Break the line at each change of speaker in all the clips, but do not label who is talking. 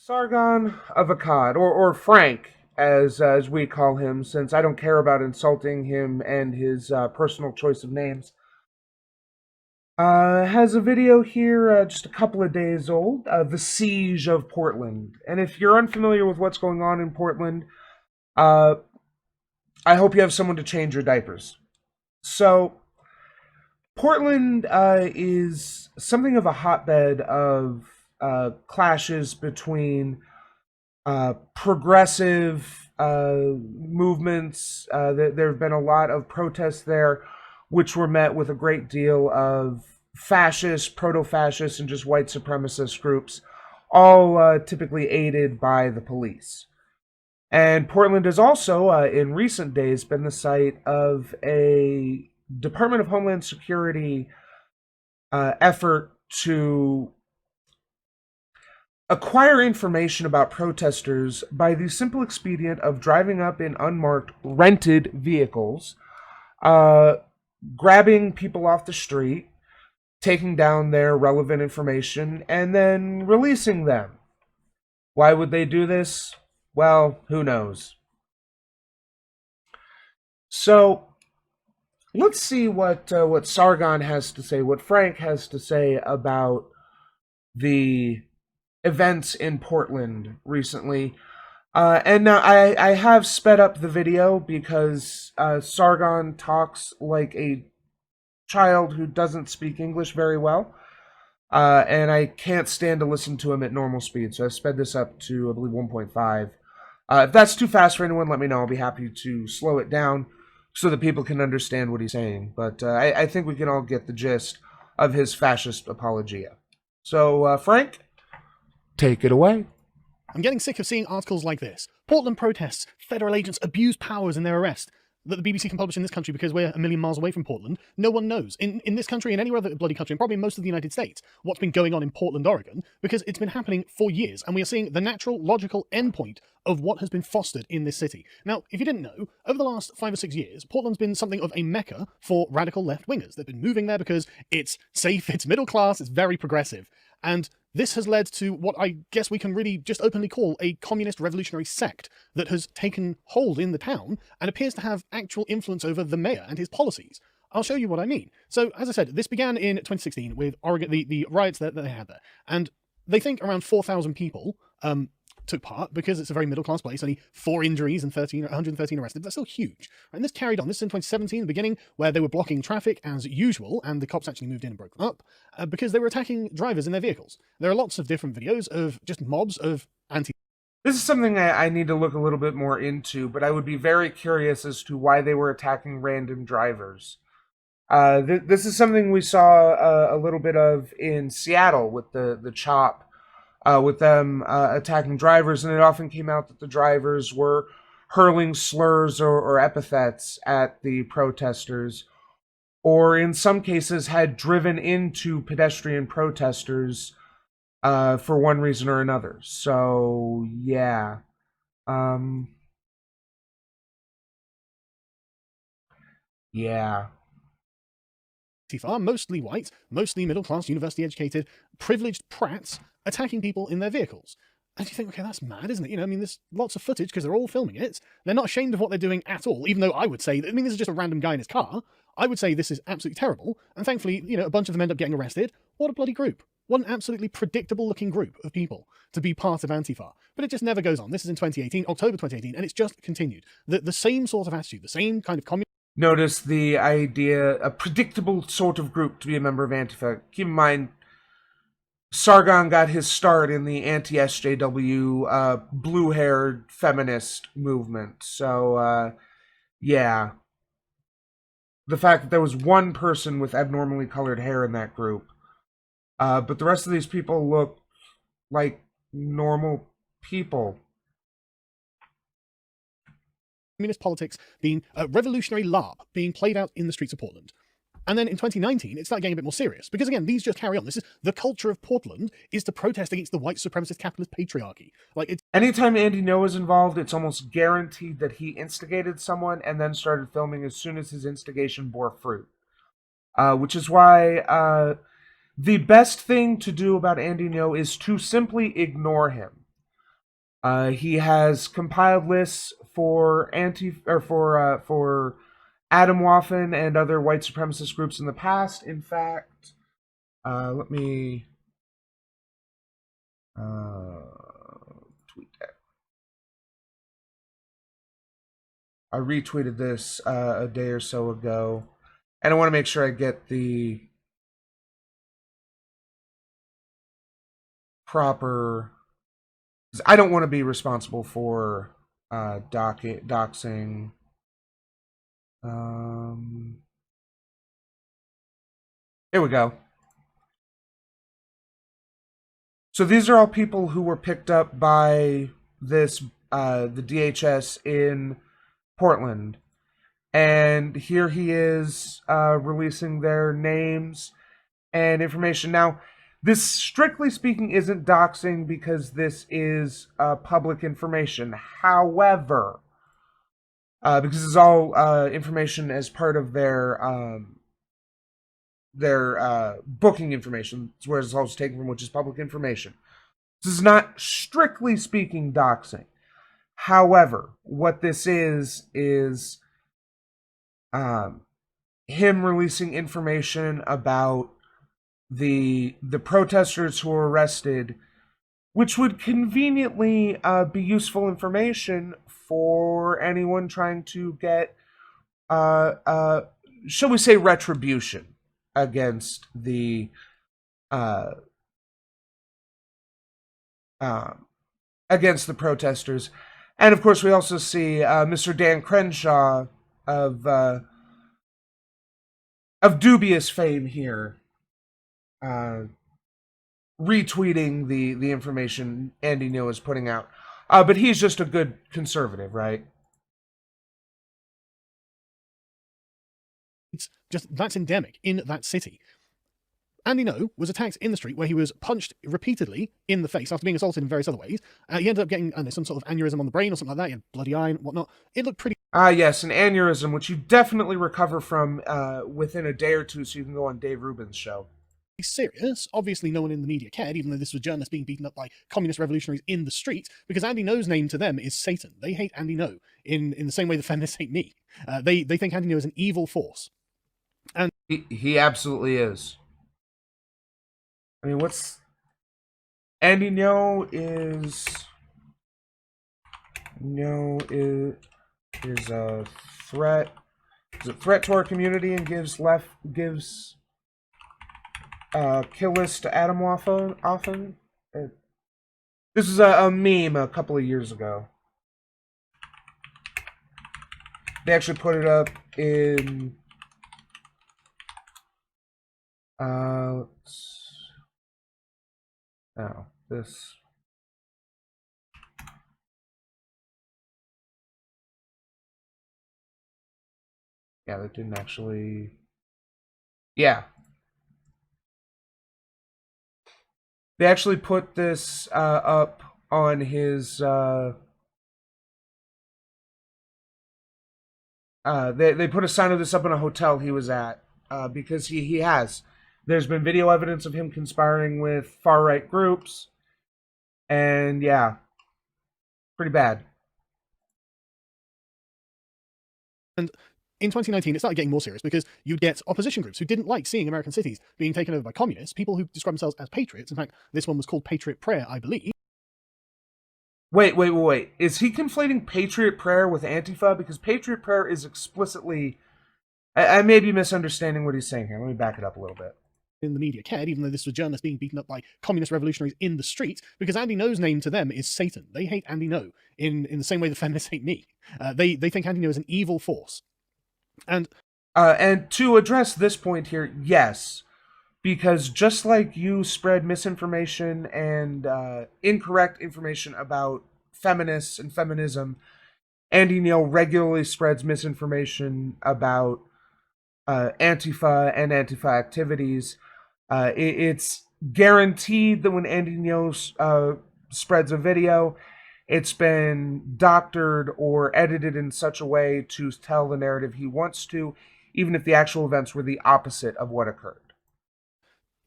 Sargon of Akkad, or Frank, as we call him, since I don't care about insulting him and his personal choice of names, has a video here just a couple of days old, the siege of Portland. And if you're unfamiliar with what's going on in Portland, uh, I hope you have someone to change your diapers. So, Portland is something of a hotbed of clashes between progressive movements. There have been a lot of protests there, which were met with a great deal of fascist, proto-fascist, and just white supremacist groups, all typically aided by the police. And Portland has also, in recent days, been the site of a Department of Homeland Security effort to acquire information about protesters by the simple expedient of driving up in unmarked, rented vehicles, grabbing people off the street, taking down their relevant information, and then releasing them. Why would they do this? Well, who knows? So, let's see what Sargon has to say, what Frank has to say about the events in Portland recently. And now I have sped up the video because Sargon talks like a child who doesn't speak English very well. And I can't stand to listen to him at normal speed, so I sped this up to, I believe, 1.5. If that's too fast for anyone, let me know. I'll be happy to slow it down so that people can understand what he's saying. But I think we can all get the gist of his fascist apologia. So, Frank, take it away.
I'm getting sick of seeing articles like this. Portland protests, federal agents abuse powers in their arrest. That the BBC can publish in this country because we're a million miles away from Portland. No one knows. In this country, in any other bloody country, and probably in most of the United States, what's been going on in Portland, Oregon, because it's been happening for years, and we are seeing the natural, logical endpoint of what has been fostered in this city. Now, if you didn't know, over the last 5 or 6 years, Portland's been something of a mecca for radical left-wingers. They've been moving there because it's safe, it's middle class, it's very progressive. And this has led to what I guess we can really just openly call a communist revolutionary sect that has taken hold in the town and appears to have actual influence over the mayor and his policies. I'll show you what I mean. So, as I said, this began in 2016 with Oregon, the riots that they had there. And they think around 4,000 people took part because it's a very middle-class place, only 4 injuries and 113 arrested. That's still huge. And this carried on. This is in 2017, the beginning, where they were blocking traffic as usual, and the cops actually moved in and broke them up because they were attacking drivers in their vehicles. There are lots of different videos of just mobs of anti...
This is something I need to look a little bit more into, but I would be very curious as to why they were attacking random drivers. This is something we saw a little bit of in Seattle with the CHOP, with them attacking drivers, and it often came out that the drivers were hurling slurs or epithets at the protesters, or in some cases had driven into pedestrian protesters for one reason or another. So, yeah. Yeah.
Antifa, mostly white, mostly middle-class, university-educated, privileged prats attacking people in their vehicles. And you think, okay, that's mad, isn't it? You know, I mean, there's lots of footage because they're all filming it. They're not ashamed of what they're doing at all, even though I would say, I mean, this is just a random guy in his car. I would say this is absolutely terrible. And thankfully, you know, a bunch of them end up getting arrested. What a bloody group. What an absolutely predictable-looking group of people to be part of Antifa. But it just never goes on. This is in 2018, October 2018, and it's just continued. The same sort of attitude, the same kind of communist...
Notice the idea, a predictable sort of group to be a member of Antifa. Keep in mind, Sargon got his start in the anti-SJW, blue-haired feminist movement. So, yeah. The fact that there was one person with abnormally colored hair in that group. But the rest of these people look like normal people.
Communist politics being a revolutionary LARP being played out in the streets of Portland. And then in 2019, it started getting a bit more serious. Because again, these just carry on. This is the culture of Portland is to protest against the white supremacist capitalist patriarchy. Like it's...
Anytime Andy Ngo is involved, it's almost guaranteed that he instigated someone and then started filming as soon as his instigation bore fruit. Which is why the best thing to do about Andy Ngo is to simply ignore him. He has compiled lists for for Atomwaffen and other white supremacist groups in the past. In fact, let me tweet that. I retweeted this a day or so ago, and I want to make sure I get the proper. I don't want to be responsible for doxing. Here we go. So these are all people who were picked up by this the DHS in Portland, and here he is releasing their names and information. Now, this, strictly speaking, isn't doxing because this is public information. However, because it's all information as part of their booking information, where it's also taken from, which is public information. This is not, strictly speaking, doxing. However, what this is him releasing information about the protesters who were arrested, which would conveniently be useful information for anyone trying to get, shall we say, retribution against the against the protesters. And of course, we also see Mr. Dan Crenshaw of dubious fame here, retweeting the information Andy Neal is putting out. But he's just a good conservative, right?
It's just, that's endemic in that city. Andy No was attacked in the street where he was punched repeatedly in the face after being assaulted in various other ways. He ended up getting some sort of aneurysm on the brain or something like that. He had bloody eye and whatnot. It looked pretty...
Yes, an aneurysm, which you definitely recover from within a day or two, so you can go on Dave Rubin's show.
Serious. Obviously, no one in the media cared, even though this was journalists being beaten up by communist revolutionaries in the street, because Andy No's name to them is Satan. They hate Andy No in the same way the feminists hate me. They think Andy No is an evil force. And
he absolutely is. I mean, what's Andy No is a threat. Is a threat to our community and gives kill list to Atomwaffen often. This is a meme a couple of years ago. They actually put it up in this. Yeah, that didn't actually. Yeah. They actually put this up on his. They put a sign of this up in a hotel he was at because he has. There's been video evidence of him conspiring with far right groups, and yeah, pretty bad.
And in 2019, it started getting more serious because you'd get opposition groups who didn't like seeing American cities being taken over by communists, people who describe themselves as patriots. In fact, this one was called Patriot Prayer, I believe.
Wait. Is he conflating Patriot Prayer with Antifa? Because Patriot Prayer is explicitly... I may be misunderstanding what he's saying here. Let me back it up a little bit.
In the media cared, even though this was journalists being beaten up by communist revolutionaries in the street, because Andy No's name to them is Satan. They hate Andy No in the same way the feminists hate me. They think Andy No is an evil force. And
to address this point here, yes, because just like you spread misinformation and incorrect information about feminists and feminism, Andy Neal regularly spreads misinformation about Antifa and Antifa activities. It's guaranteed that when Andy Neal spreads a video, it's been doctored or edited in such a way to tell the narrative he wants to, even if the actual events were the opposite of what occurred.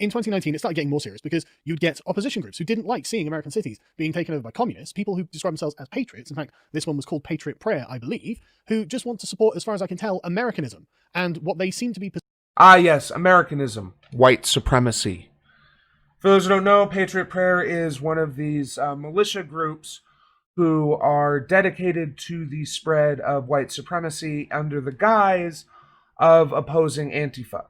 in 2019, it started getting more serious because you'd get opposition groups who didn't like seeing American cities being taken over by communists, people who describe themselves as patriots. In fact, this one was called Patriot Prayer, I believe, who just want to support, as far as I can tell, Americanism and what they seem to be.
Ah, yes, Americanism, white supremacy. For those who don't know, Patriot Prayer is one of these militia groups who are dedicated to the spread of white supremacy under the guise of opposing Antifa.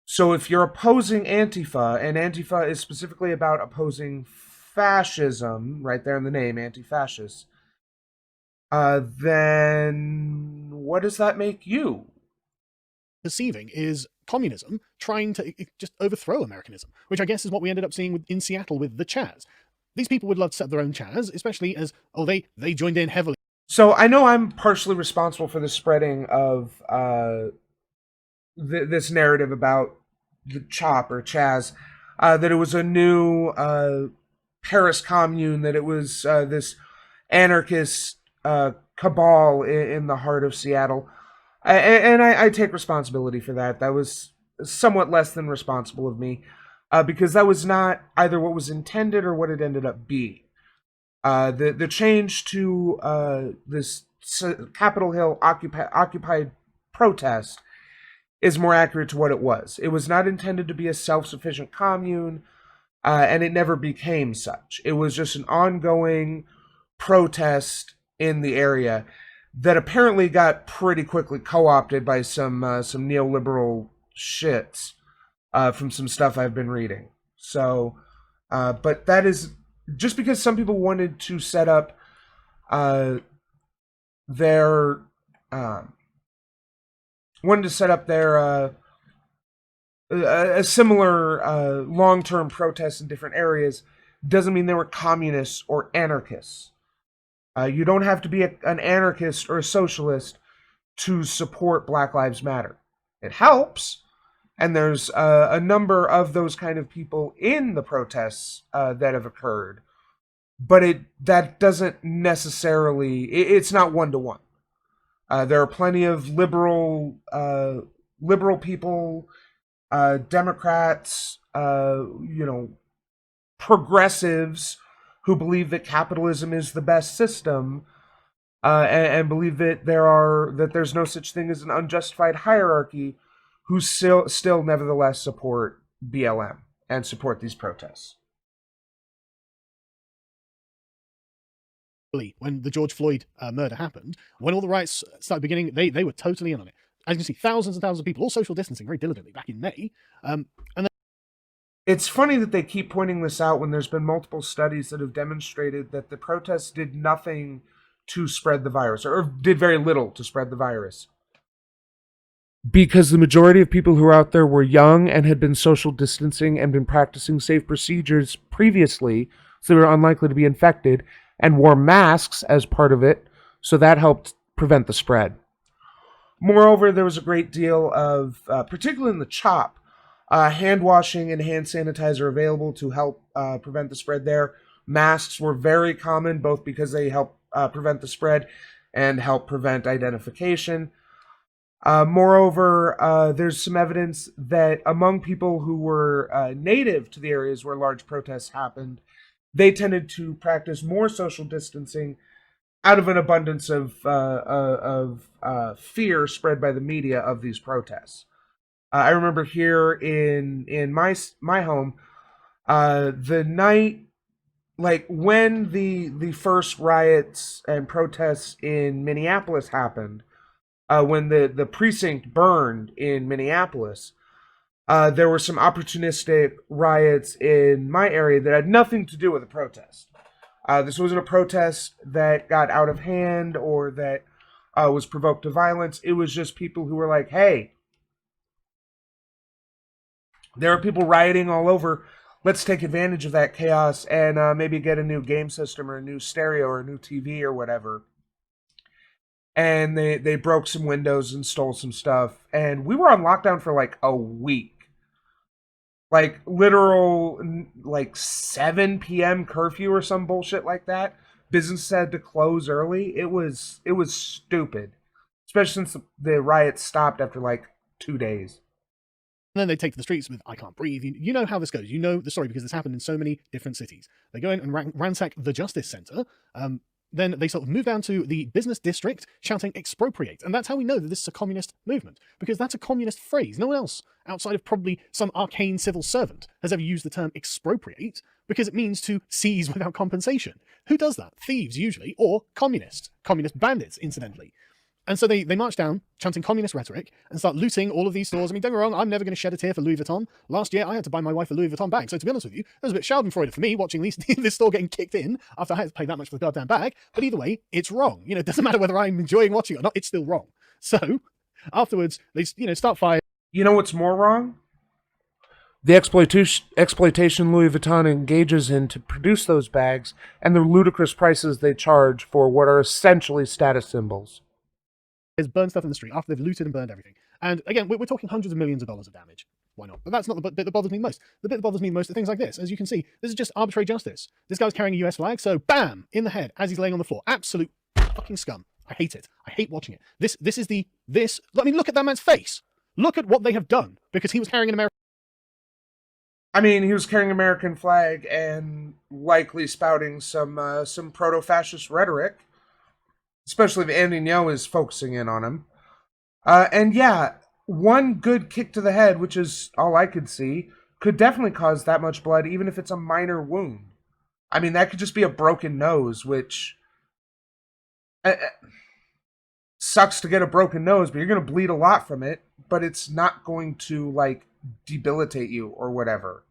So if you're opposing Antifa, and Antifa is specifically about opposing fascism, right there in the name, anti-fascist, then what does that make you?
Perceiving is communism trying to just overthrow Americanism, which I guess is what we ended up seeing in Seattle with the Chaz. These people would love to set their own Chaz, especially as, they joined in heavily.
So I know I'm partially responsible for the spreading of this narrative about the Chop or Chaz, that it was a new Paris Commune, that it was this anarchist cabal in the heart of Seattle. And I take responsibility for that. That was somewhat less than responsible of me, because that was not either what was intended or what it ended up being. The change to this Capitol Hill occupied protest is more accurate to what it was. It was not intended to be a self-sufficient commune, and it never became such. It was just an ongoing protest in the area that apparently got pretty quickly co-opted by some neoliberal shits from some stuff I've been reading. So, but that is just because some people wanted to set up their a similar long-term protests in different areas doesn't mean they were communists or anarchists. You don't have to be an anarchist or a socialist to support Black Lives Matter. It helps, and there's a number of those kind of people in the protests that have occurred, but that doesn't necessarily. It's not one-to-one. There are plenty of liberal people, Democrats, progressives who believe that capitalism is the best system, and believe that there's no such thing as an unjustified hierarchy, who still nevertheless support BLM and support these protests.
When the George Floyd murder happened, when all the riots started beginning, they were totally in on it. As you can see, thousands and thousands of people, all social distancing very diligently back in May. And then
it's funny that they keep pointing this out when there's been multiple studies that have demonstrated that the protests did nothing to spread the virus, or did very little to spread the virus. Because the majority of people who were out there were young and had been social distancing and been practicing safe procedures previously, so they were unlikely to be infected, and wore masks as part of it, so that helped prevent the spread. Moreover, there was a great deal of, particularly in the CHOP, hand washing and hand sanitizer available to help prevent the spread there. Masks were very common, both because they help prevent the spread and help prevent identification. Moreover, there's some evidence that among people who were native to the areas where large protests happened, they tended to practice more social distancing out of an abundance of fear spread by the media of these protests. I remember here in my home, the night, like when the first riots and protests in Minneapolis happened, when the precinct burned in Minneapolis, there were some opportunistic riots in my area that had nothing to do with the protest. This wasn't a protest that got out of hand or that was provoked to violence. It was just people who were like, hey, there are people rioting all over. Let's take advantage of that chaos and maybe get a new game system or a new stereo or a new TV or whatever. And they broke some windows and stole some stuff. And we were on lockdown for like a week. Like literal, like 7 p.m. curfew or some bullshit like that. Business had to close early. It was stupid. Especially since the riots stopped after like 2 days.
And then they take to the streets with "I can't breathe." You know how this goes. You know the story because this happened in so many different cities. They go in and ransack the Justice Center. Then they sort of move down to the business district shouting "expropriate." And that's how we know that this is a communist movement, because that's a communist phrase. No one else, outside of probably some arcane civil servant, has ever used the term expropriate, because it means to seize without compensation. Who does that? Thieves, usually, or communists. Communist bandits, incidentally. And so they march down, chanting communist rhetoric, and start looting all of these stores. I mean, don't get me wrong, I'm never going to shed a tear for Louis Vuitton. Last year, I had to buy my wife a Louis Vuitton bag. So to be honest with you, it was a bit schadenfreude for me watching this store getting kicked in after I had to pay that much for the goddamn bag. But either way, it's wrong. It doesn't matter whether I'm enjoying watching it or not, it's still wrong. So afterwards, they start firing.
You know what's more wrong? The exploitation Louis Vuitton engages in to produce those bags, and the ludicrous prices they charge for what are essentially status symbols.
Is burn stuff in the street after they've looted and burned everything. And again, we're talking hundreds of millions of dollars of damage. Why not? But that's not the bit that bothers me most. The bit that bothers me most are things like this. As you can see, this is just arbitrary justice. This guy's carrying a US flag, so bam! In the head as he's laying on the floor. Absolute fucking scum. I hate it. I hate watching it. This is I mean, look at that man's face. Look at what they have done, because he was carrying an American.
I mean, he was carrying an American flag and likely spouting some proto-fascist rhetoric, especially if Andy Ngo is focusing in on him. And yeah, one good kick to the head, which is all I could see, could definitely cause that much blood, even if it's a minor wound. I mean, that could just be a broken nose, which sucks to get a broken nose, but you're going to bleed a lot from it, but it's not going to, like, debilitate you or whatever.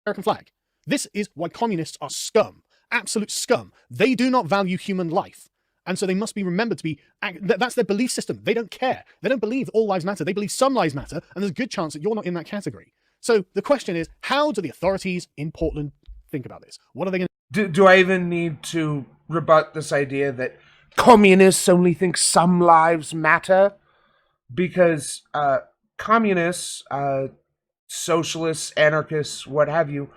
American flag. This is why communists are scum. Absolute scum. They do not value human life. And so they must be remembered to be, that's their belief system. They don't care. They don't believe all lives matter. They believe some lives matter, and there's a good chance that you're not in that category. So the question is, how do the authorities in Portland think about this? What are they going
to do? I even need to rebut this idea that communists only think some lives matter? Because communists, socialists, anarchists, what have you,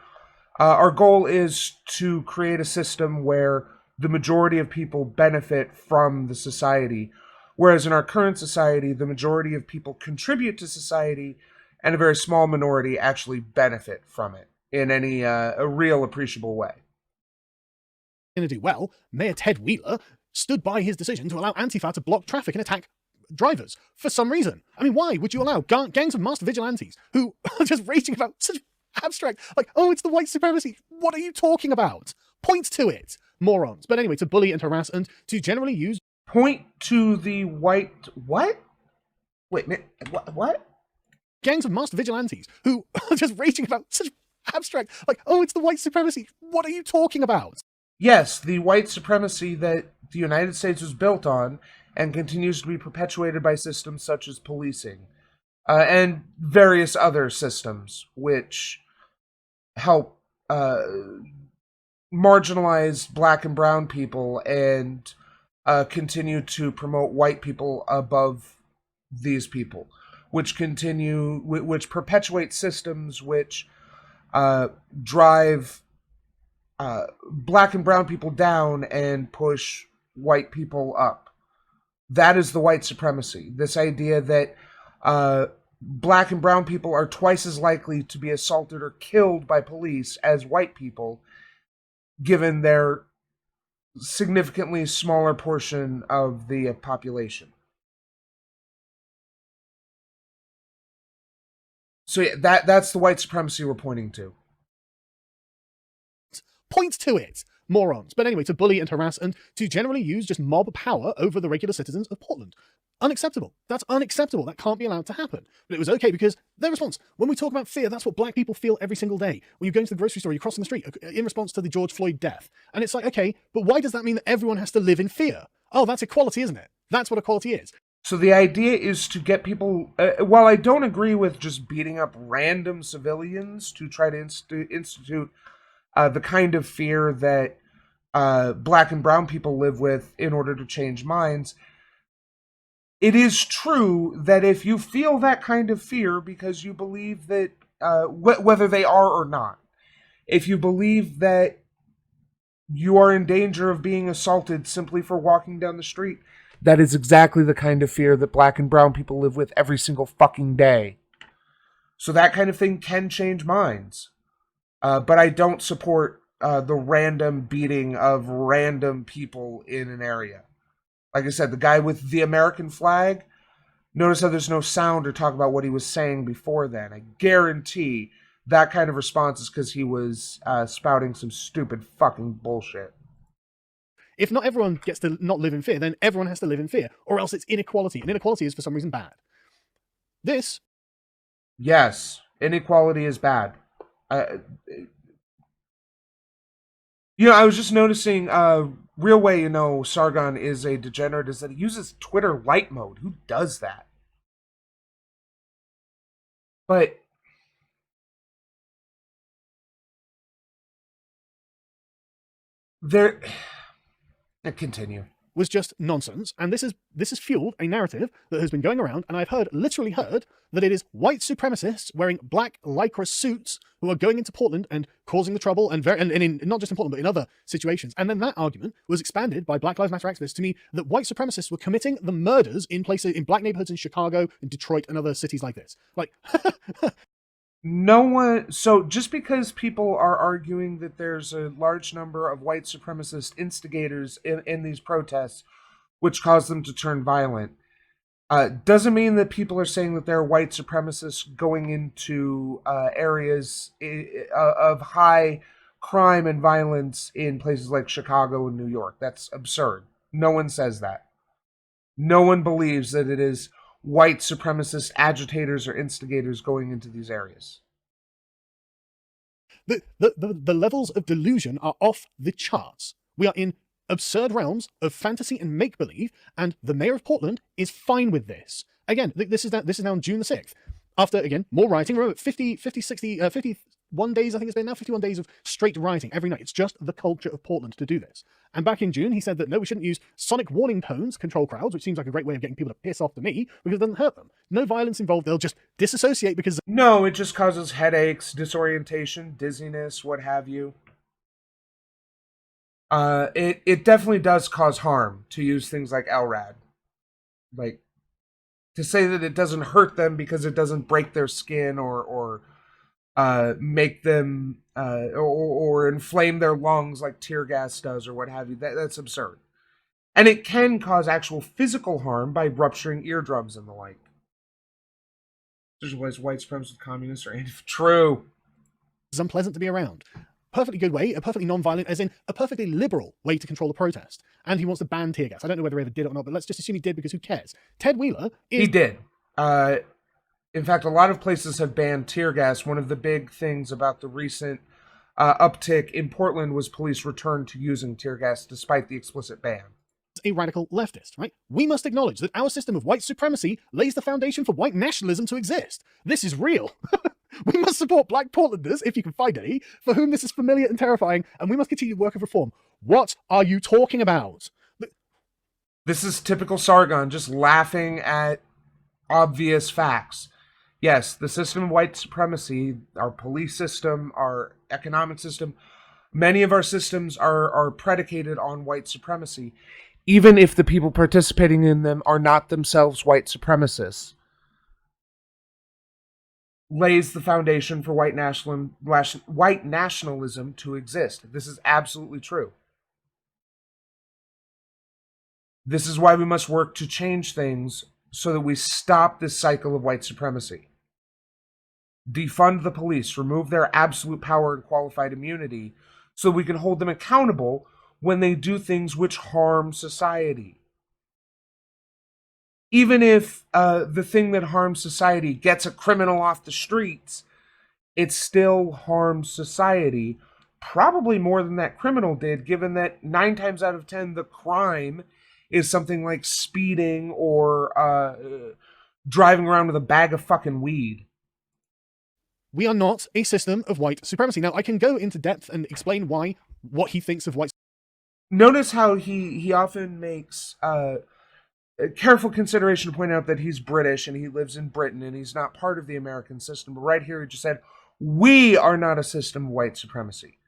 our goal is to create a system where the majority of people benefit from the society, whereas in our current society, the majority of people contribute to society, and a very small minority actually benefit from it in any a real appreciable way.
Going to do? Well, Mayor Ted Wheeler stood by his decision to allow Antifa to block traffic and attack drivers for some reason. I mean, why would you allow gangs of masked vigilantes who are just raging about such abstract, like, oh, it's the white supremacy? What are you talking about? Point to it, morons. But anyway, to bully and harass and to generally use.
Point to the white what? Wait, what?
Gangs of masked vigilantes who are just raging about such abstract, like, oh, it's the white supremacy. What are you talking about?
Yes, the white supremacy that the United States was built on and continues to be perpetuated by systems such as policing and various other systems which help marginalize black and brown people and continue to promote white people above these people, which perpetuate systems which drive black and brown people down and push white people up. That is the white supremacy. This idea that black and brown people are twice as likely to be assaulted or killed by police as white people, given their significantly smaller portion of the population. So yeah, that's the white supremacy we're pointing to.
Point to it, morons. But anyway, to bully and harass and to generally use just mob power over the regular citizens of Portland. Unacceptable. That's unacceptable. That can't be allowed to happen. But it was okay because their response, when we talk about fear, that's what black people feel every single day. When you go into the grocery store, you're crossing the street in response to the George Floyd death. And it's like, okay, but why does that mean that everyone has to live in fear? Oh, that's equality, isn't it? That's what equality is.
So the idea is to get people, while I don't agree with just beating up random civilians to try to institute the kind of fear that black and brown people live with in order to change minds, it is true that if you feel that kind of fear because you believe that, whether they are or not, if you believe that you are in danger of being assaulted simply for walking down the street, That is exactly the kind of fear that black and brown people live with every single fucking day. So that kind of thing can change minds. But I don't support the random beating of random people in an area. Like I said, the guy with the American flag, notice how there's no sound or talk about what he was saying before then. I guarantee that kind of response is because he was spouting some stupid fucking bullshit.
If not everyone gets to not live in fear, then everyone has to live in fear, or else it's inequality, and inequality is for some reason bad. This...
Yes, inequality is bad. I was just noticing, real way Sargon is a degenerate is that he uses Twitter light mode. Who does that? But there, continue.
was just nonsense, and this has fueled a narrative that has been going around, and I've literally heard, that it is white supremacists wearing black lycra suits who are going into Portland and causing the trouble, and in not just in Portland, but in other situations. And then that argument was expanded by Black Lives Matter activists to mean that white supremacists were committing the murders in black neighborhoods in Chicago, in Detroit, and other cities like this. Like,
no one. So just because people are arguing that there's a large number of white supremacist instigators in these protests, which cause them to turn violent, doesn't mean that people are saying that there are white supremacists going into areas of high crime and violence in places like Chicago and New York. That's absurd. No one says that. No one believes that it is white supremacist agitators or instigators going into these areas.
The levels of delusion are off the charts. We are in absurd realms of fantasy and make-believe, and the mayor of Portland is fine with this. Again, this is now on June the 6th. After, again, more rioting. Remember, 51 days, I think it's been now, 51 days of straight rioting every night. It's just the culture of Portland to do this. And back in June, he said that no, we shouldn't use sonic warning tones to control crowds, which seems like a great way of getting people to piss off to me, because it doesn't hurt them. No violence involved, they'll just disassociate because...
No, it just causes headaches, disorientation, dizziness, what have you. It definitely does cause harm to use things like LRAD. Like, to say that it doesn't hurt them because it doesn't break their skin or make them or inflame their lungs like tear gas does or what have you. That's absurd. And it can cause actual physical harm by rupturing eardrums and the like. There's always white supremacist communists or true.
It's unpleasant to be around. Perfectly good way, a perfectly non-violent, as in a perfectly liberal way to control the protest. And he wants to ban tear gas. I don't know whether he ever did it or not, but let's just assume he did because who cares? Ted Wheeler is...
He did. In fact, a lot of places have banned tear gas. One of the big things about the recent uptick in Portland was police returned to using tear gas despite the explicit ban.
A radical leftist, right? We must acknowledge that our system of white supremacy lays the foundation for white nationalism to exist. This is real. We must support black Portlanders, if you can find any, for whom this is familiar and terrifying, and we must continue the work of reform. What are you talking about?
This is typical Sargon, just laughing at obvious facts. Yes, the system of white supremacy, our police system, our economic system, many of our systems are predicated on white supremacy, even if the people participating in them are not themselves white supremacists. Lays the foundation for white nationalism to exist. This is absolutely true. This is why we must work to change things so that we stop this cycle of white supremacy. Defund the police, remove their absolute power and qualified immunity so we can hold them accountable when they do things which harm society. Even if the thing that harms society gets a criminal off the streets, it still harms society, probably more than that criminal did, given that 9 times out of 10 the crime is something like speeding or driving around with a bag of fucking weed.
We are not a system of white supremacy. Now, I can go into depth and explain what he thinks of white...
Notice how he often makes careful consideration to point out that he's British and he lives in Britain and he's not part of the American system. But right here he just said, we are not a system of white supremacy.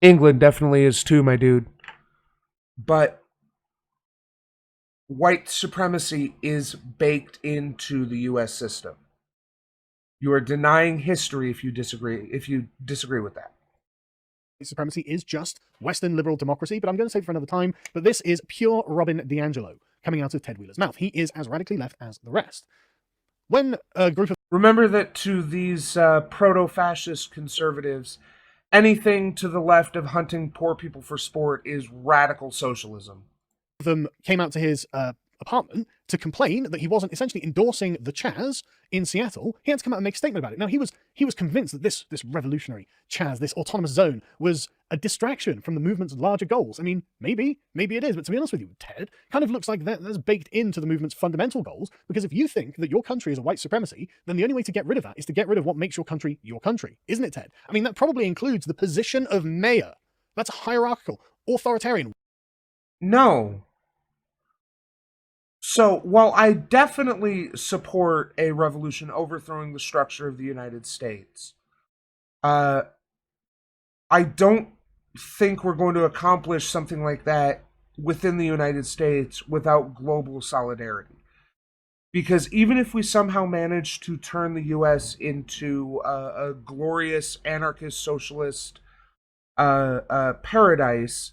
England definitely is too, my dude. But white supremacy is baked into the US system. You are denying history if you disagree with that.
Supremacy is just Western liberal democracy, but I'm going to save it for another time. But this is pure Robin DiAngelo coming out of Ted Wheeler's mouth. He is as radically left as the rest. When a group of
Remember that to these proto-fascist conservatives, anything to the left of hunting poor people for sport is radical socialism.
them came out to his apartment to complain that he wasn't essentially endorsing the Chaz in Seattle, he had to come out and make a statement about it. Now, he was convinced that this revolutionary Chaz, this autonomous zone, was a distraction from the movement's larger goals. I mean, maybe it is, but to be honest with you, Ted, kind of looks like that's baked into the movement's fundamental goals, because if you think that your country is a white supremacy, then the only way to get rid of that is to get rid of what makes your country, isn't it, Ted? I mean, that probably includes the position of mayor. That's hierarchical, authoritarian.
No. So, while I definitely support a revolution overthrowing the structure of the United States, I don't think we're going to accomplish something like that within the United States without global solidarity. Because even if we somehow manage to turn the U.S. into a glorious anarchist socialist paradise,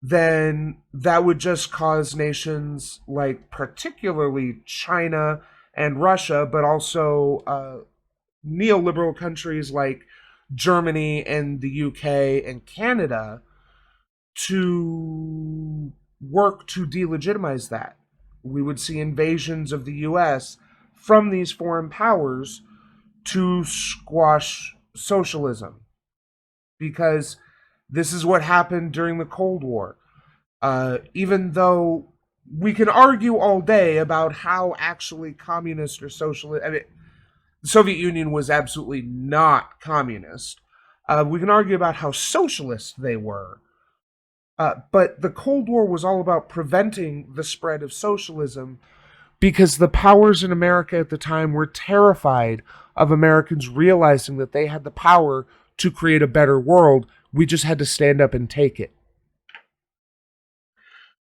then that would just cause nations like particularly China and Russia, but also neoliberal countries like Germany and the UK and Canada, to work to delegitimize that. We would see invasions of the US from these foreign powers to squash socialism. Because this is what happened during the Cold War. Even though we can argue all day about how actually communist or socialist, I mean, the Soviet Union was absolutely not communist. We can argue about how socialist they were. But the Cold War was all about preventing the spread of socialism, because the powers in America at the time were terrified of Americans realizing that they had the power to create a better world. We just had to stand up and take it.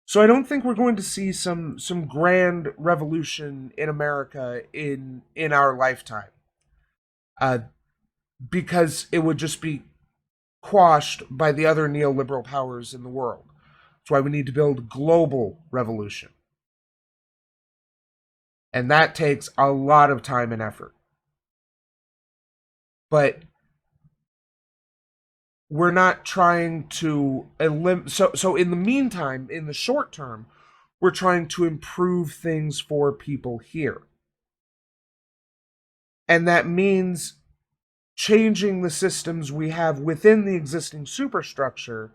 So I don't think we're going to see some grand revolution in America in our lifetime, because it would just be quashed by the other neoliberal powers in the world. That's why we need to build global revolution, and that takes a lot of time and effort. But we're not trying to so in the meantime, in the short term, we're trying to improve things for people here. And that means changing the systems we have within the existing superstructure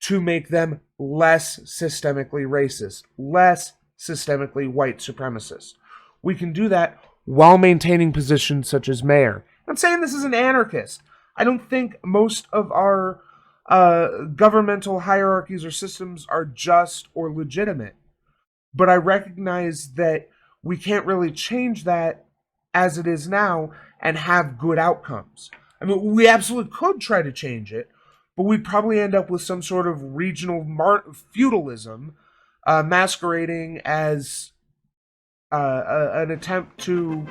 to make them less systemically racist, less systemically white supremacist. We can do that while maintaining positions such as mayor. I'm saying this as an anarchist. I don't think most of our governmental hierarchies or systems are just or legitimate. But I recognize that we can't really change that as it is now and have good outcomes. I mean, we absolutely could try to change it, but we'd probably end up with some sort of regional feudalism masquerading as an attempt to...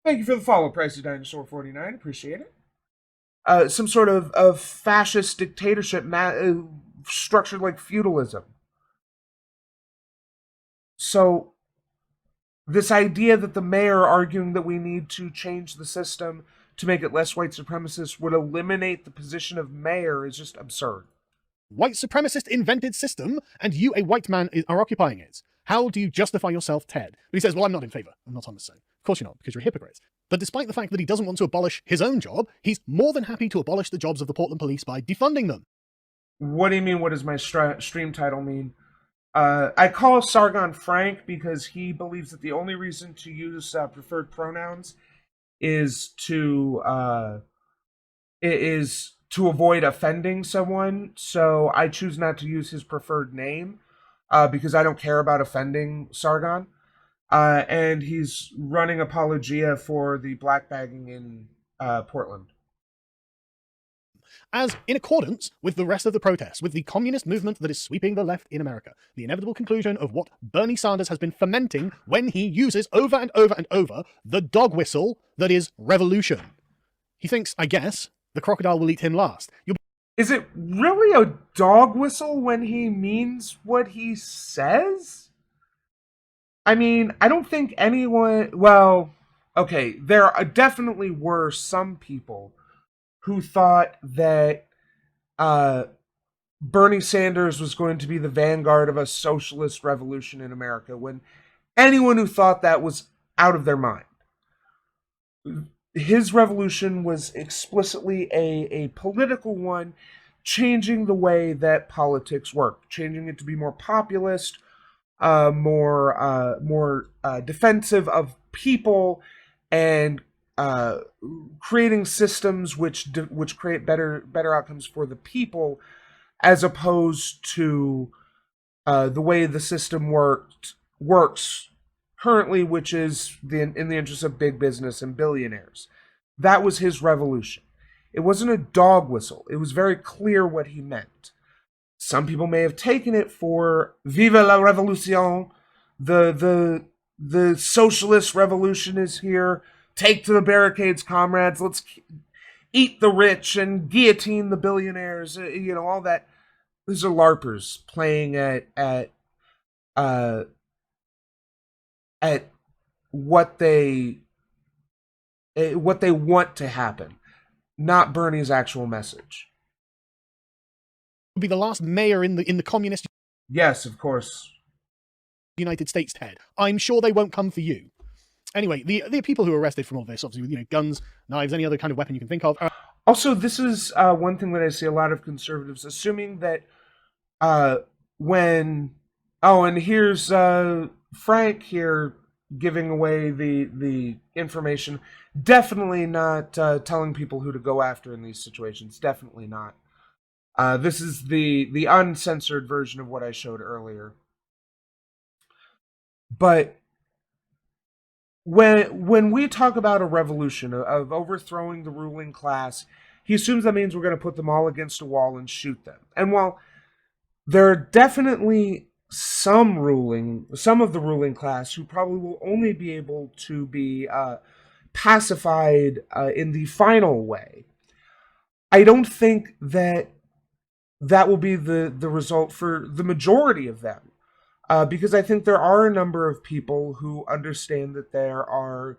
Thank you for the follow, Pricey Dinosaur 49. Appreciate it. Some sort of fascist dictatorship structured like feudalism. So, this idea that the mayor arguing that we need to change the system to make it less white supremacist would eliminate the position of mayor is just absurd.
White supremacist invented system, and you, a white man, are occupying it. How do you justify yourself, Ted? But he says, well, I'm not in favor. I'm not on this side. Of course you're not, because you're a hypocrite. But despite the fact that he doesn't want to abolish his own job, he's more than happy to abolish the jobs of the Portland police by defunding them.
What do you mean, what does my stream title mean? I call Sargon Frank because he believes that the only reason to use preferred pronouns is to avoid offending someone. So I choose not to use his preferred name because I don't care about offending Sargon. And he's running apologia for the black bagging in Portland.
as in accordance with the rest of the protests, with the communist movement that is sweeping the left in America. The inevitable conclusion of what Bernie Sanders has been fomenting when he uses over and over and over the dog whistle that is revolution. He thinks, I guess, the crocodile will eat him last.
Is it really a dog whistle when he means what he says? I mean, I don't think anyone... Well, okay, there definitely were some people who thought that Bernie Sanders was going to be the vanguard of a socialist revolution in America, when anyone who thought that was out of their mind. His revolution was explicitly a political one, changing the way that politics work, changing it to be more populist, more defensive of people, and creating systems which create better outcomes for the people, as opposed to the way the system works currently, which is in the interest of big business and billionaires. That was his revolution. It wasn't a dog whistle. It was very clear what he meant. Some people may have taken it for "Vive la Revolution," the socialist revolution is here. Take to the barricades, comrades. Let's eat the rich and guillotine the billionaires. All that. These are LARPers playing at what they want to happen, not Bernie's actual message.
Be the last mayor in the communist...
Yes, of course.
United States, Ted. I'm sure they won't come for you. Anyway, the people who are arrested from all this, obviously, with guns, knives, any other kind of weapon you can think of.
Also, this is one thing that I see a lot of conservatives assuming that and here's Frank here giving away the information. Definitely not telling people who to go after in these situations. Definitely not. This is the uncensored version of what I showed earlier. But when we talk about a revolution, of overthrowing the ruling class, he assumes that means we're going to put them all against a wall and shoot them. And while there are definitely some of the ruling class who probably will only be able to be pacified in the final way, I don't think that will be the result for the majority of them. Because I think there are a number of people who understand that there are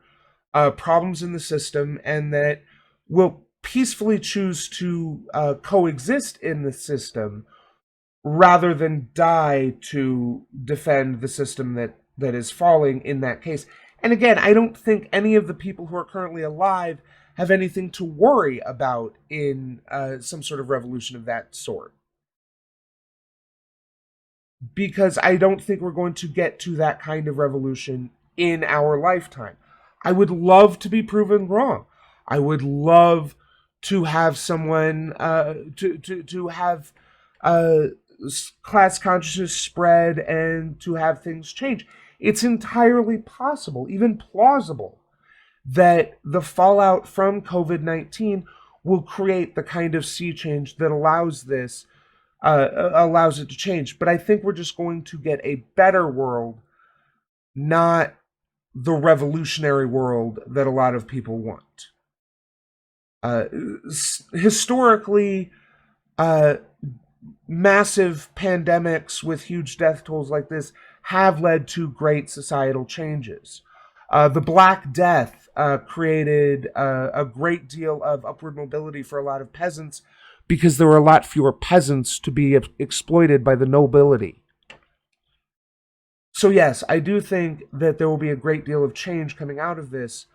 problems in the system and that will peacefully choose to coexist in the system rather than die to defend the system that is falling in that case. And again, I don't think any of the people who are currently alive have anything to worry about in some sort of revolution of that sort. Because I don't think we're going to get to that kind of revolution in our lifetime. I would love to be proven wrong. I would love to have someone to have class consciousness spread and to have things change. It's entirely possible, even plausible, that the fallout from COVID-19 will create the kind of sea change that allows it to change. But I think we're just going to get a better world, not the revolutionary world that a lot of people want. Historically, massive pandemics with huge death tolls like this have led to great societal changes. The Black Death created a great deal of upward mobility for a lot of peasants, because there were a lot fewer peasants to be exploited by the nobility. So yes, I do think that there will be a great deal of change coming out of this,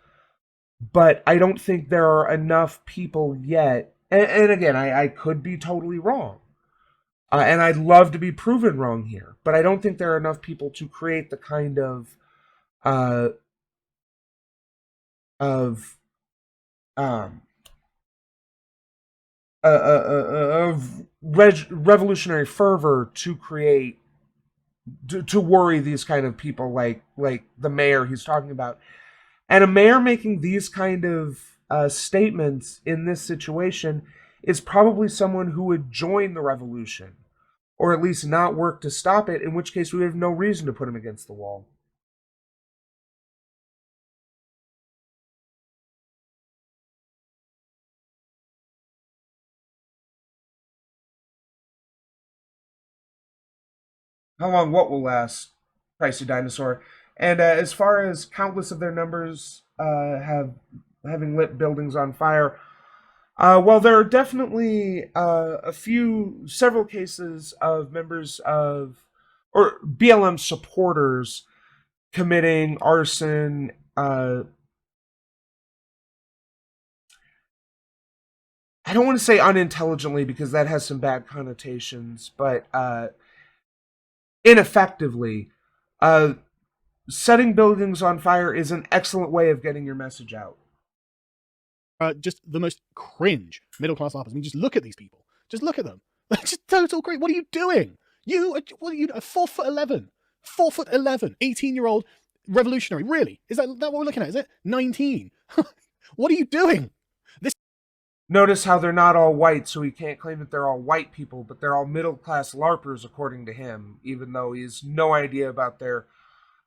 but I don't think there are enough people yet, and again, I could be totally wrong, and I'd love to be proven wrong here, but I don't think there are enough people to create the kind of revolutionary fervor to create to worry these kind of people like the mayor he's talking about. And a mayor making these kind of statements in this situation is probably someone who would join the revolution, or at least not work to stop it, in which case we have no reason to put him against the wall. How long what will last, Pricey Dinosaur? And as far as countless of their numbers having lit buildings on fire, well, there are definitely several cases of members of or BLM supporters committing arson. I don't want to say unintelligently because that has some bad connotations, but ineffectively. Uh, Setting buildings on fire is an excellent way of getting your message out.
Just the most cringe middle-class laughers. I mean, just look at these people. Just look at them. Just total cringe. What are you doing? What are you, 4'11", 4'11", 18-year-old revolutionary. Really? Is that what we're looking at? Is it 19? What are you doing?
Notice how they're not all white, so he can't claim that they're all white people, but they're all middle-class LARPers, according to him, even though he has no idea about their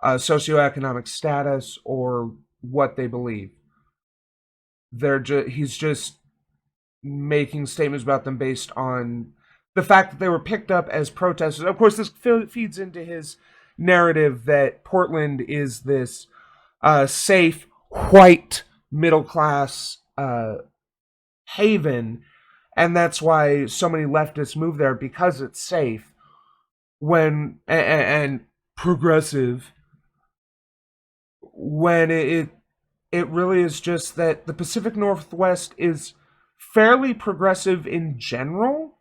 socioeconomic status or what they believe. He's just making statements about them based on the fact that they were picked up as protesters. Of course, this feeds into his narrative that Portland is this safe, white, middle-class haven, and that's why so many leftists move there, because it's safe and progressive, when it really is just that the Pacific Northwest is fairly progressive in general,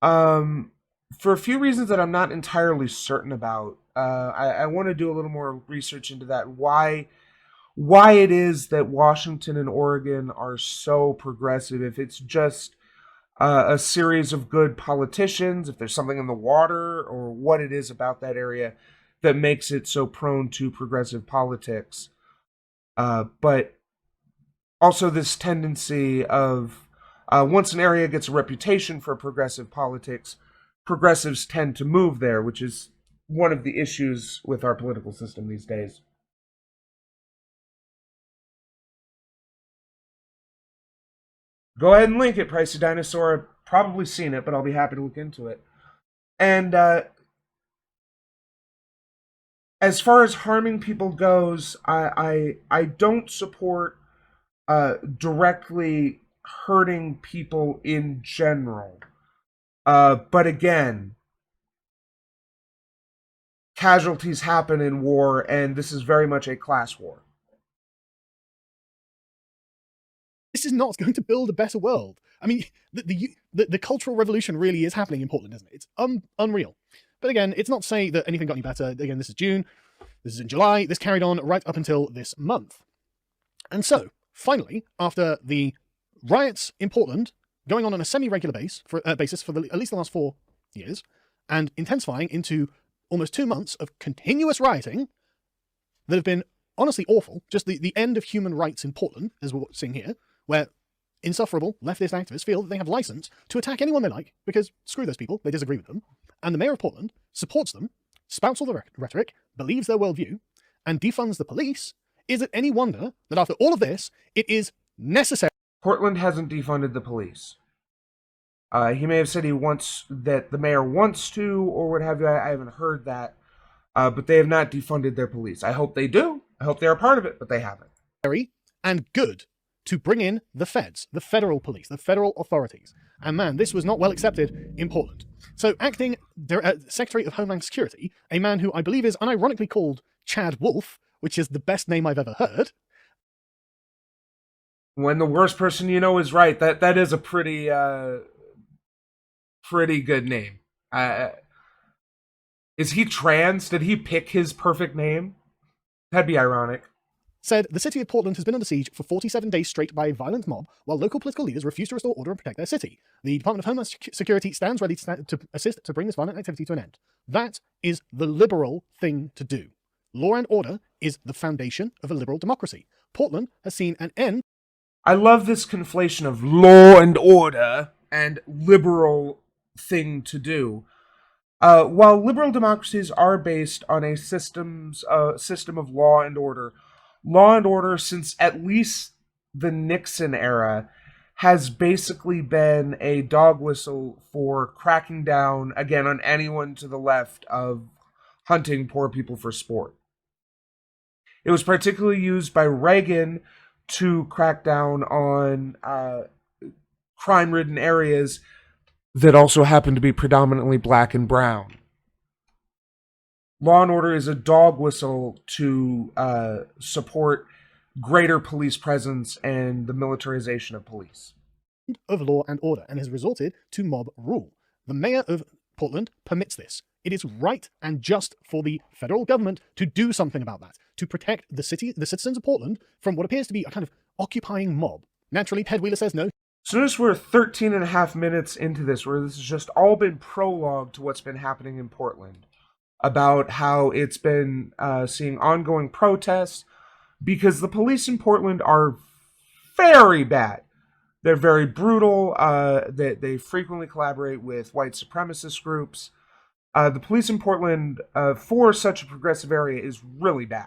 for a few reasons that I'm not entirely certain about. I want to do a little more research into that, why it is that Washington and Oregon are so progressive. If it's just a series of good politicians, if there's something in the water, or what it is about that area that makes it so prone to progressive politics. But also this tendency of once an area gets a reputation for progressive politics, progressives tend to move there, which is one of the issues with our political system these days. Go ahead and link it, Pricey Dinosaur. I've probably seen it, but I'll be happy to look into it. And as far as harming people goes, I don't support directly hurting people in general. But again, casualties happen in war, and this is very much a class war.
This is not going to build a better world. I mean, the cultural revolution really is happening in Portland, isn't it? It's unreal. But again, it's not to say that anything got any better. Again, this is June. This is in July. This carried on right up until this month. And so, finally, after the riots in Portland going on a semi-regular basis for at least the last 4 years, and intensifying into almost 2 months of continuous rioting that have been honestly awful, just the end of human rights in Portland, as we're seeing here, where insufferable leftist activists feel that they have license to attack anyone they like, because screw those people, they disagree with them, and the mayor of Portland supports them, spouts all the rhetoric, believes their worldview, and defunds the police. Is it any wonder that after all of this, it is necessary?
Portland hasn't defunded the police. He may have said that the mayor wants to, or what have you. I haven't heard that. But they have not defunded their police. I hope they do. I hope they are part of it, but they haven't.
And good to bring in the feds, the federal police, the federal authorities. And man, this was not well accepted in Portland. So acting Secretary of Homeland Security, a man who I believe is unironically called Chad Wolf, which is the best name I've ever heard.
When the worst person you know is right, that is a pretty good name. Is he trans? Did he pick his perfect name? That'd be ironic.
Said the city of Portland has been under siege for 47 days straight by a violent mob, while local political leaders refuse to restore order and protect their city. The Department of Homeland Security stands ready to assist to bring this violent activity to an end. That is the liberal thing to do. Law and order is the foundation of a liberal democracy. Portland has seen an end.
I love this conflation of law and order and liberal thing to do. While liberal democracies are based on a system of law and order since at least the Nixon era has basically been a dog whistle for cracking down again on anyone to the left of hunting poor people for sport. It was particularly used by Reagan to crack down on crime-ridden areas that also happen to be predominantly black and brown. Law and order is a dog whistle to support greater police presence and the militarization of police.
Of law and order, and has resulted to mob rule. The mayor of Portland permits this. It is right and just for the federal government to do something about that, to protect the citizens of Portland from what appears to be a kind of occupying mob. Naturally, Ted Wheeler says no.
So notice we're 13 and a half minutes into this, where this has just all been prologue to what's been happening in Portland, about how it's been seeing ongoing protests, because the police in Portland are very bad. They're very brutal. They frequently collaborate with white supremacist groups. The police in Portland, for such a progressive area, is really bad.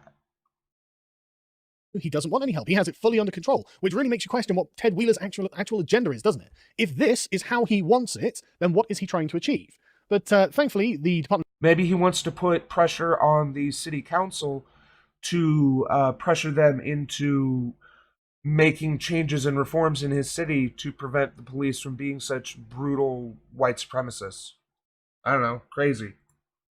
He doesn't want any help. He has it fully under control, which really makes you question what Ted Wheeler's actual agenda is, doesn't it? If this is how he wants it, then what is he trying to achieve? But thankfully, the department...
Maybe he wants to put pressure on the city council to pressure them into making changes and reforms in his city to prevent the police from being such brutal white supremacists. I don't know, crazy.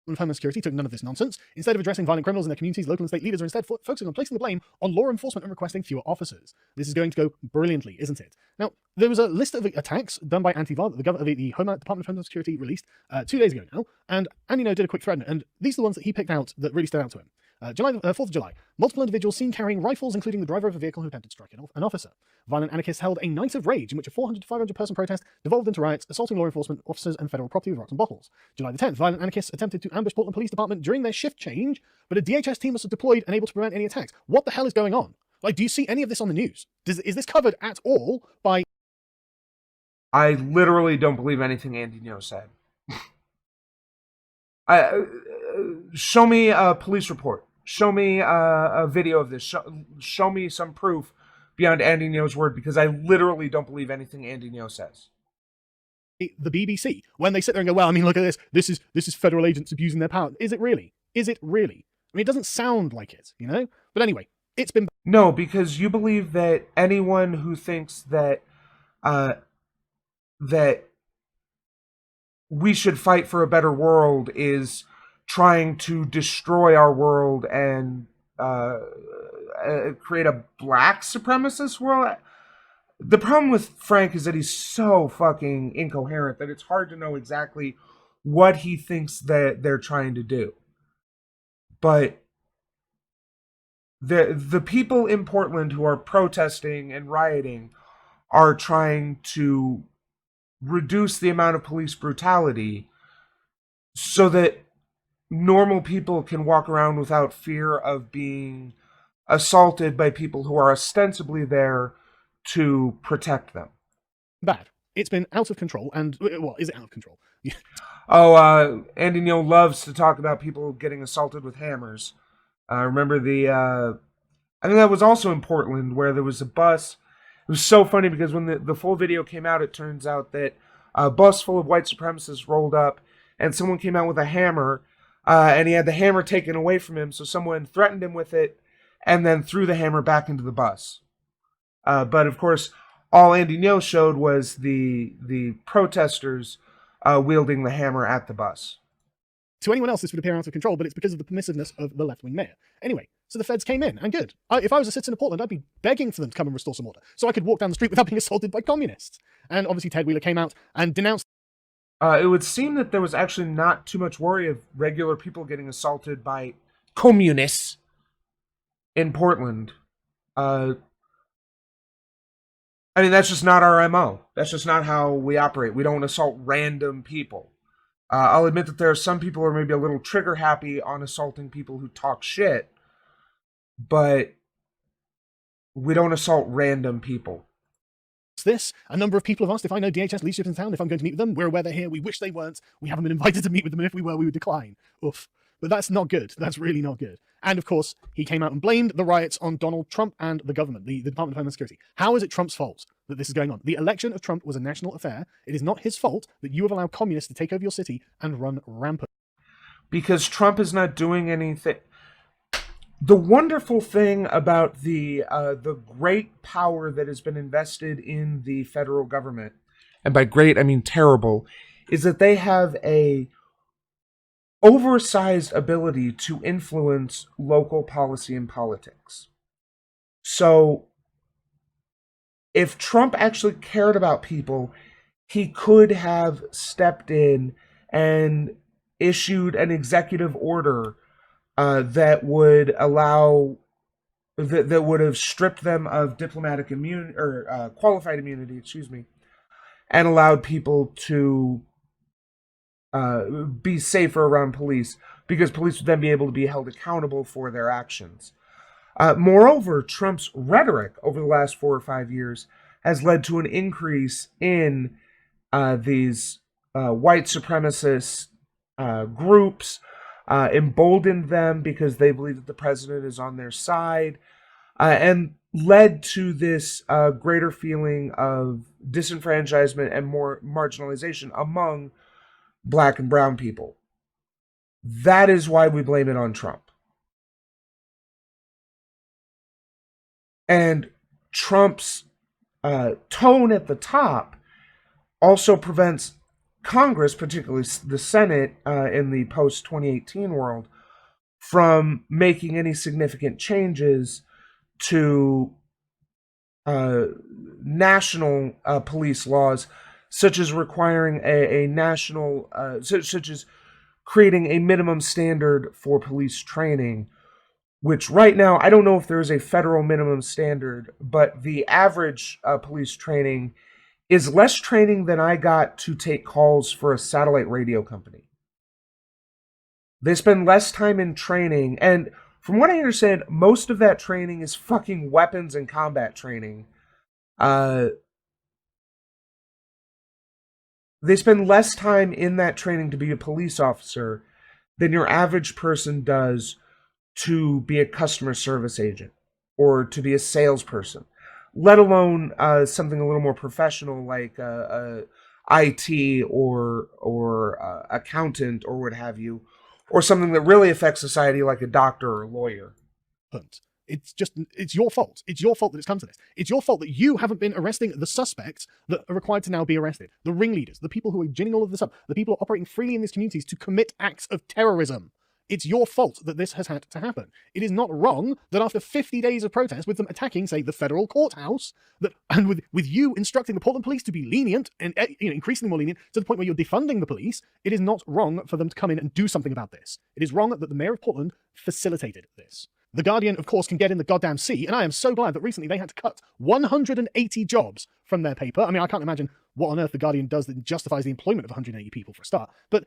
Homeland Security took none of this nonsense. Instead of addressing violent criminals in their communities, local and state leaders are instead focusing on placing the blame on law enforcement and requesting fewer officers. This is going to go brilliantly, isn't it? Now, there was a list of attacks done by Antifa that the Department of Homeland Security released 2 days ago now, and Andy did a quick thread, and these are the ones that he picked out that really stood out to him. 4th of July. Multiple individuals seen carrying rifles, including the driver of a vehicle who attempted to strike an officer. Violent anarchists held a night of rage in which a 400 to 500 person protest devolved into riots, assaulting law enforcement officers and federal property with rocks and bottles. July the 10th. Violent anarchists attempted to ambush Portland Police Department during their shift change, but a DHS team was deployed and able to prevent any attacks. What the hell is going on? Like, do you see any of this on the news? Is this covered at all by...
I literally don't believe anything Andy Ngo said. Show me a police report. Show me a video of this. Show me some proof beyond Andy Ngo's word, because I literally don't believe anything Andy Ngo says.
The BBC, when they sit there and go, well, I mean, look at this. This is federal agents abusing their power. Is it really? Is it really? I mean, it doesn't sound like it, you know? But anyway, it's been...
No, because you believe that anyone who thinks that that we should fight for a better world is trying to destroy our world and create a black supremacist world. The problem with Frank is that he's so fucking incoherent that it's hard to know exactly what he thinks that they're trying to do. But the people in Portland who are protesting and rioting are trying to reduce the amount of police brutality so that normal people can walk around without fear of being assaulted by people who are ostensibly there to protect them.
Bad. It's been out of control, and, well, is it out of control?
Andy Ngo loves to talk about people getting assaulted with hammers. Remember I think that was also in Portland, where there was a bus. It was so funny because when the full video came out, it turns out that a bus full of white supremacists rolled up, and someone came out with a hammer, and he had the hammer taken away from him, so someone threatened him with it, and then threw the hammer back into the bus. But of course, all Andy Ngo showed was the protesters wielding the hammer at the bus.
To anyone else, this would appear out of control, but it's because of the permissiveness of the left-wing mayor. Anyway, so the feds came in, and good. If I was a citizen of Portland, I'd be begging for them to come and restore some order, so I could walk down the street without being assaulted by communists. And obviously Ted Wheeler came out and denounced...
It would seem that there was actually not too much worry of regular people getting assaulted by communists in Portland. I mean, that's just not our MO. That's just not how we operate. We don't assault random people. I'll admit that there are some people who are maybe a little trigger happy on assaulting people who talk shit, but we don't assault random people.
What's this? A number of people have asked if I know DHS leadership in town, if I'm going to meet with them. We're aware they're here. We wish they weren't. We haven't been invited to meet with them, and if we were, we would decline. Oof. But that's not good. That's really not good. And of course, he came out and blamed the riots on Donald Trump and the government, the Department of Homeland Security. How is it Trump's fault that this is going on? The election of Trump was a national affair. It is not his fault that you have allowed communists to take over your city and run rampant.
Because Trump is not doing anything. The wonderful thing about the great power that has been invested in the federal government, and by great I mean terrible, is that they have a oversized ability to influence local policy and politics. So if Trump actually cared about people, he could have stepped in and issued an executive order that would allow that would have stripped them of diplomatic immunity or qualified immunity, and allowed people to be safer around police, because police would then be able to be held accountable for their actions. Moreover, Trump's rhetoric over the last 4 or 5 years has led to an increase in these white supremacist groups, emboldened them because they believe that the president is on their side, and led to this greater feeling of disenfranchisement and more marginalization among Black and brown people. That is why we blame it on Trump. And Trump's tone at the top also prevents Congress, particularly the Senate in the post-2018 world, from making any significant changes to national police laws, such as requiring a national, such as creating a minimum standard for police training, which right now, I don't know if there is a federal minimum standard, but the average police training is less training than I got to take calls for a satellite radio company. They spend less time in training, and from what I understand, most of that training is fucking weapons and combat training. They spend less time in that training to be a police officer than your average person does to be a customer service agent or to be a salesperson, let alone something a little more professional like IT or accountant or what have you, or something that really affects society like a doctor or a lawyer.
It's your fault. It's your fault that it's come to this. It's your fault that you haven't been arresting the suspects that are required to now be arrested. The ringleaders, the people who are ginning all of this up, the people who are operating freely in these communities to commit acts of terrorism. It's your fault that this has had to happen. It is not wrong that after 50 days of protest, with them attacking, say, the federal courthouse, and with you instructing the Portland police to be lenient and increasingly more lenient to the point where you're defunding the police, it is not wrong for them to come in and do something about this. It is wrong that the mayor of Portland facilitated this. The Guardian, of course, can get in the goddamn sea, and I am so glad that recently they had to cut 180 jobs from their paper. I mean, I can't imagine what on earth the Guardian does that justifies the employment of 180 people for a start, but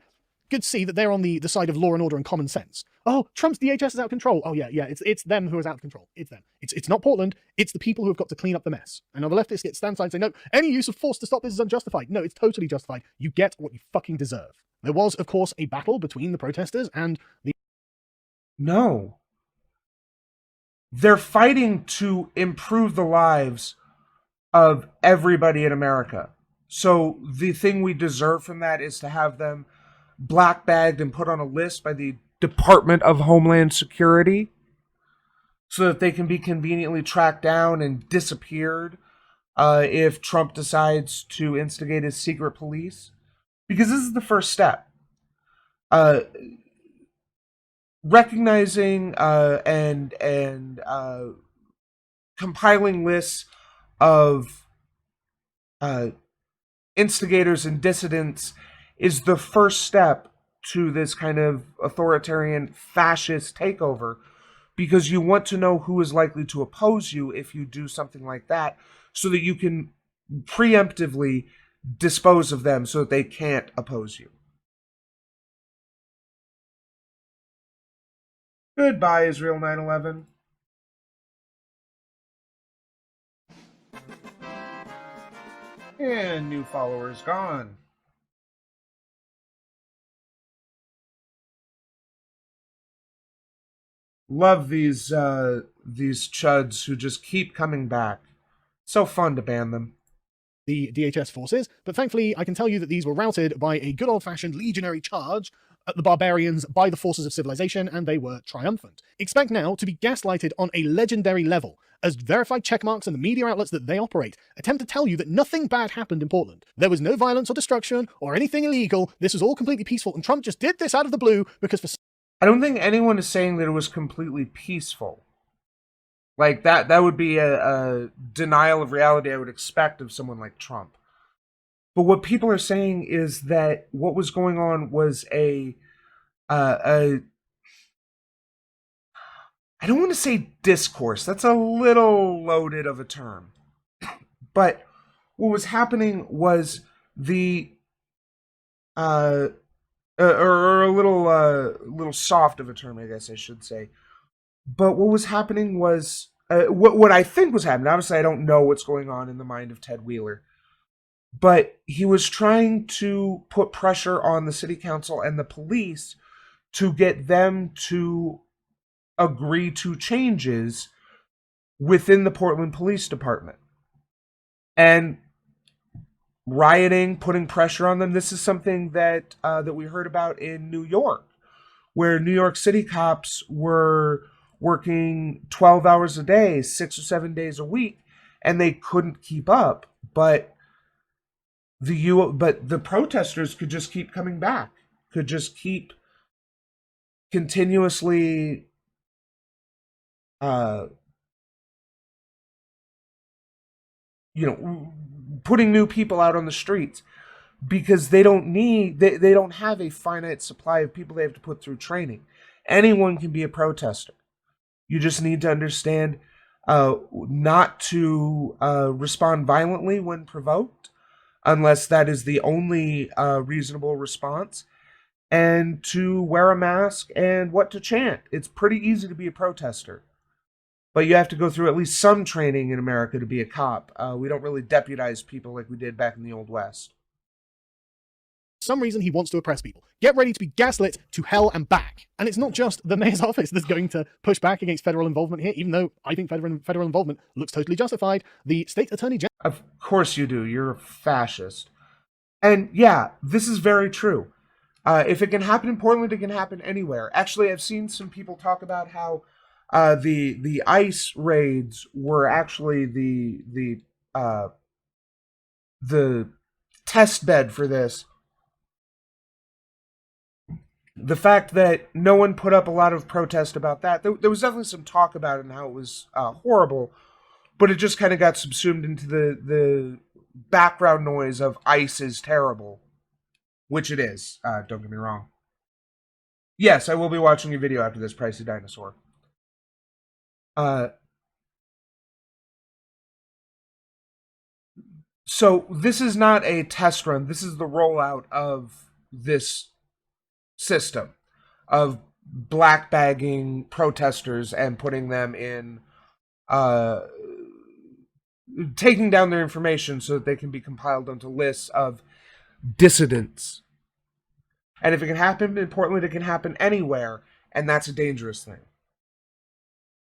good to see that they're on the side of law and order and common sense. Oh, Trump's DHS is out of control. Oh, yeah, it's them who is out of control. It's them. It's not Portland. It's the people who have got to clean up the mess. And now the leftists get stand side and say, no, any use of force to stop this is unjustified. No, it's totally justified. You get what you fucking deserve. There was, of course, a battle between the protesters and the...
No. They're fighting to improve the lives of everybody in America. So the thing we deserve from that is to have them black bagged and put on a list by the Department of Homeland Security so that they can be conveniently tracked down and disappeared if Trump decides to instigate his secret police. Because this is the first step. Recognizing and compiling lists of instigators and dissidents is the first step to this kind of authoritarian fascist takeover, because you want to know who is likely to oppose you if you do something like that, so that you can preemptively dispose of them so that they can't oppose you. Goodbye, Israel 9/11. And new followers gone. Love these chuds who just keep coming back. So fun to ban them.
The DHS forces, but thankfully I can tell you that these were routed by a good old-fashioned legionary charge at the barbarians by the forces of civilization, and they were triumphant. Expect now to be gaslighted on a legendary level, as verified checkmarks and the media outlets that they operate attempt to tell you that nothing bad happened in Portland. There was no violence or destruction or anything illegal. This was all completely peaceful, and Trump just did this out of the blue because for...
I don't think anyone is saying that it was completely peaceful. Like, that would be a denial of reality I would expect of someone like Trump. But what people are saying is that what was going on was I don't want to say discourse. That's a little loaded of a term. But what was happening was or a little soft of a term, I guess I should say. But what was happening was what I think was happening. Obviously, I don't know what's going on in the mind of Ted Wheeler, but he was trying to put pressure on the city council and the police to get them to agree to changes within the Portland Police Department. And rioting, putting pressure on them. This is something that we heard about in New York, where New York City cops were working 12 hours a day, 6 or 7 days a week, and they couldn't keep up. But the protesters could just keep coming back, could just keep continuously putting new people out on the streets, because they don't have a finite supply of people they have to put through training. Anyone can be a protester. You just need to understand not to respond violently when provoked, unless that is the only reasonable response, and to wear a mask and what to chant. It's pretty easy to be a protester, but you have to go through at least some training in America to be a cop. We don't really deputize people like we did back in the Old West.
Some reason he wants to oppress people. Get ready to be gaslit to hell and back. And it's not just the mayor's office that's going to push back against federal involvement here, even though I think federal involvement looks totally justified. The state attorney general...
Of course you do. You're a fascist. And yeah, this is very true. If it can happen in Portland, it can happen anywhere. Actually, I've seen some people talk about how the ICE raids were actually the test bed for this. The fact that no one put up a lot of protest about that, there was definitely some talk about it and how it was horrible, but it just kind of got subsumed into the background noise of ICE is terrible, which it is. Don't get me wrong. Yes, I will be watching a video after this, Pricey Dinosaur. So this is not a test run. This is the rollout of this system of black bagging protesters and putting them in, taking down their information so that they can be compiled onto lists of dissidents. And if it can happen in Portland, it can happen anywhere, and that's a dangerous thing.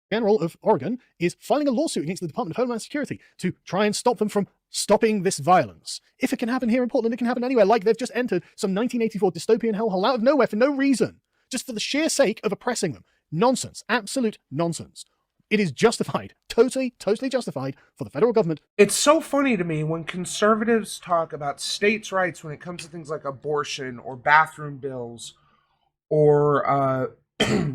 General of Oregon is filing a lawsuit against the Department of Homeland Security to try and stop them from stopping this violence. If it can happen here in Portland, it can happen anywhere. Like they've just entered some 1984 dystopian hellhole out of nowhere for no reason, just for the sheer sake of oppressing them. Nonsense. Absolute nonsense. It is justified, totally justified for the federal government.
It's so funny to me when conservatives talk about states' rights when it comes to things like abortion or bathroom bills or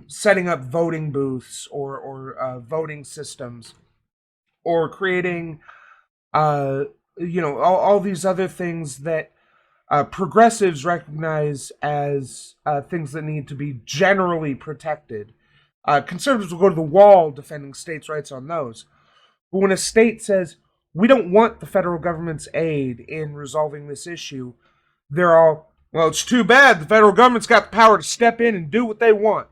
setting up voting booths or voting systems or creating, all these other things that progressives recognize as things that need to be generally protected. Conservatives will go to the wall defending states' rights on those. But when a state says, we don't want the federal government's aid in resolving this issue, they're all, well, it's too bad. The federal government's got the power to step in and do what they want.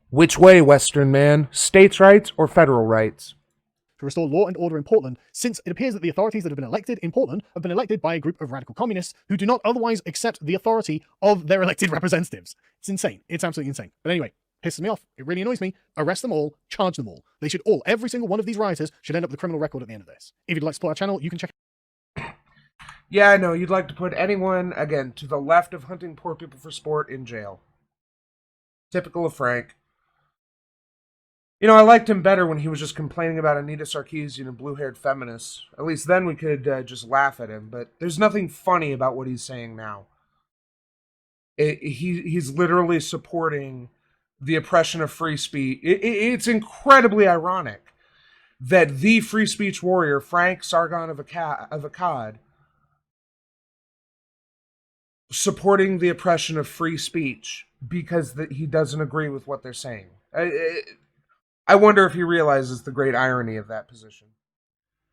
Which way, Western man? States' rights or federal rights?
to restore law and order in Portland, since it appears that the authorities that have been elected in Portland have been elected by a group of radical communists who do not otherwise accept the authority of their elected representatives. It's insane. It's absolutely insane. But anyway, pisses me off. It really annoys me. Arrest them all. Charge them all. They should all, every single one of these rioters should end up with a criminal record at the end of this. If you'd like to support our channel, you can check.
Yeah, I know. You'd like to put anyone, again, to the left of hunting poor people for sport in jail. Typical of Frank. You know, I liked him better when he was just complaining about Anita Sarkeesian and blue-haired feminists. At least then we could just laugh at him. But there's nothing funny about what he's saying now. He's literally supporting the oppression of free speech. It's incredibly ironic that the free speech warrior, Frank Sargon of Akkad, supporting the oppression of free speech because he doesn't agree with what they're saying. I wonder if he realizes the great irony of that position.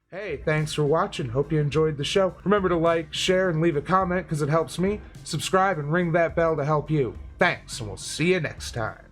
Hey, thanks for watching. Hope you enjoyed the show. Remember to like, share, and leave a comment because it helps me. Subscribe and ring that bell to help you. Thanks, and we'll see you next time.